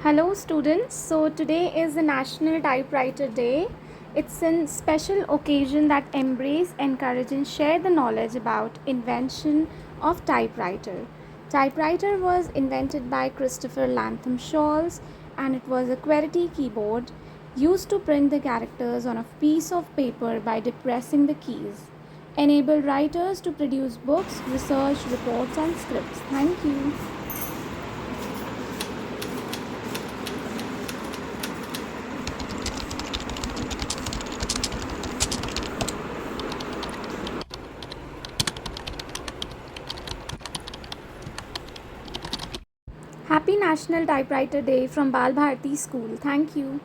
Hello students. So today is the National Typewriter Day. It's a special occasion that embrace, encourage and share the knowledge about invention of typewriter. Typewriter was invented by Christopher Lantham Shawls and it was a QWERTY keyboard used to print the characters on a piece of paper by depressing the keys. Enabled writers to produce books, research, reports and scripts. Thank you. Happy National Typewriter Day from Bal Bharati School. Thank you.